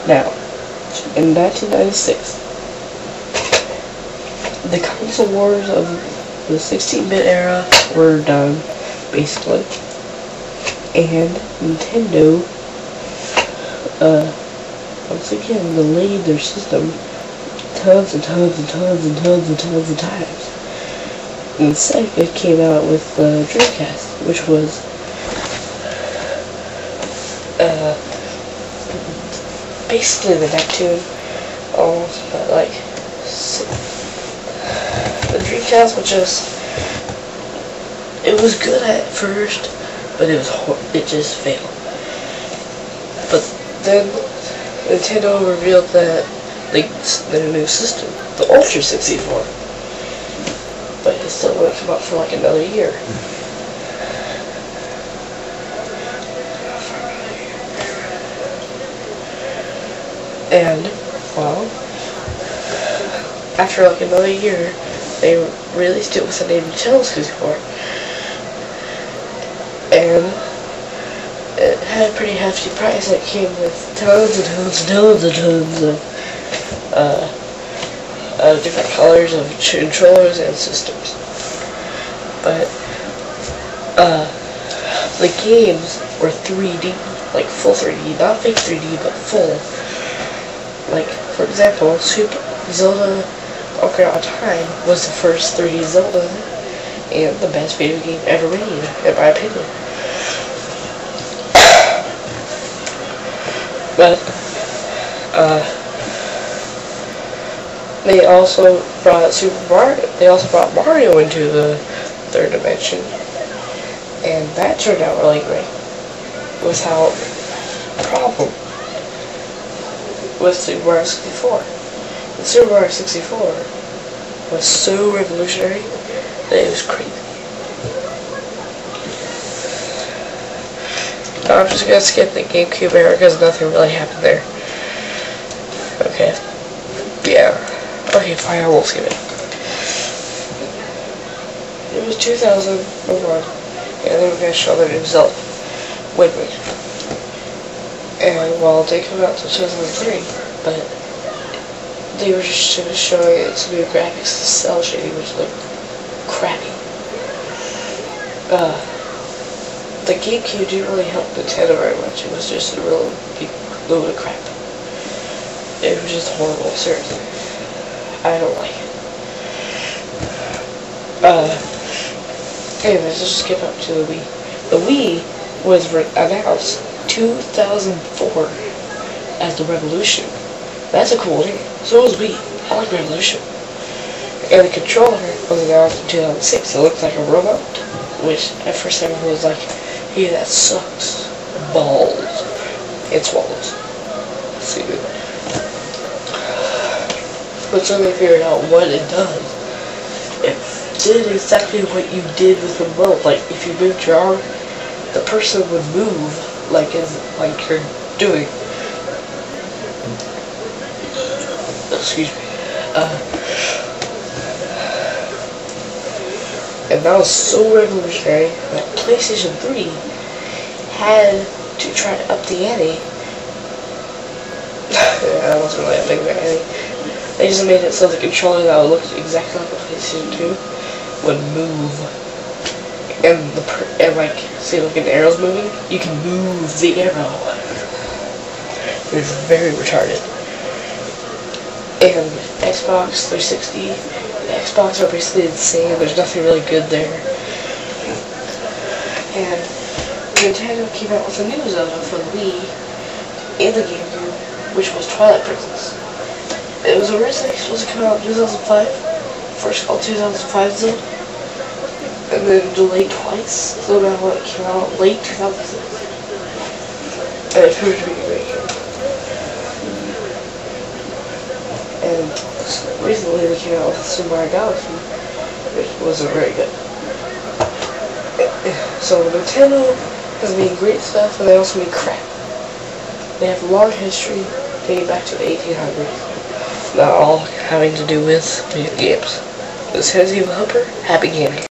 Now, in 1996, the console wars of the 16-bit era were done, basically, and Nintendo, once again, delayed their system tons of times. And Sega came out with the Dreamcast, which was basically the Neptune, almost, but like the Dreamcast was it was good at first, but it just failed. But then Nintendo revealed that their new system, the Ultra 64, but it still won't come out for like another year. And, well, after like another year, they released it with the name Nintendo 64. And it had a pretty hefty price. It came with tons of different colors of controllers and systems. But the games were 3D, like full 3D, not fake 3D, but full. Like, for example, Super Zelda Ocarina of Time was the first 3D Zelda and the best video game ever made, in my opinion. But they also brought They also brought Mario into the third dimension, and that turned out really great. Without problem with Super Mario 64. And Super Mario 64 was so revolutionary that it was crazy. I'm just gonna skip the GameCube era because nothing really happened there. Okay. Yeah. Okay, fine, I won't skip it. It was 2001, and they were gonna show their new Zelda, Wind Waker. And well, they come out to 2003, but they were just showing its new graphics, cell shading, which looked crappy. The GameCube didn't really help Nintendo very much. It was just a real big load of crap. It was just horrible, seriously. I don't like it. Anyways, let's just skip up to the Wii. The Wii was announced 2004 as the Revolution. That's a cool name. So was Wii. I like Revolution. And the controller was announced in 2006. It looked like a robot, which at first everyone was like, "Hey, that sucks. Balls." It swallows. See it. But so they figured out what it does. It did exactly what you did with the remote. Like if you moved your arm, the person would move like you're doing. Excuse me. And that was so revolutionary that PlayStation 3 had to try to up the ante. I wasn't really upping the ante. They just made it so the controller that would look exactly like the PlayStation 2 would move. And like, see, like an arrow's moving, you can move the arrow. It was very retarded. And Xbox 360 and Xbox are basically the same. There's nothing really good there. And Nintendo came out with a new Zelda for the Wii and the GameCube, which was Twilight Princess. It was originally supposed to come out in 2005, first called 2005 Zelda, and then delayed twice, so now it came out late 2006. And it proved to be a great game. And recently they came out with Super Mario Galaxy, which wasn't very good. So Nintendo has made great stuff, and they also made crap. They have a long history dating back to the 1800s, not all having to do with video games. This is Evil Helper, happy gaming.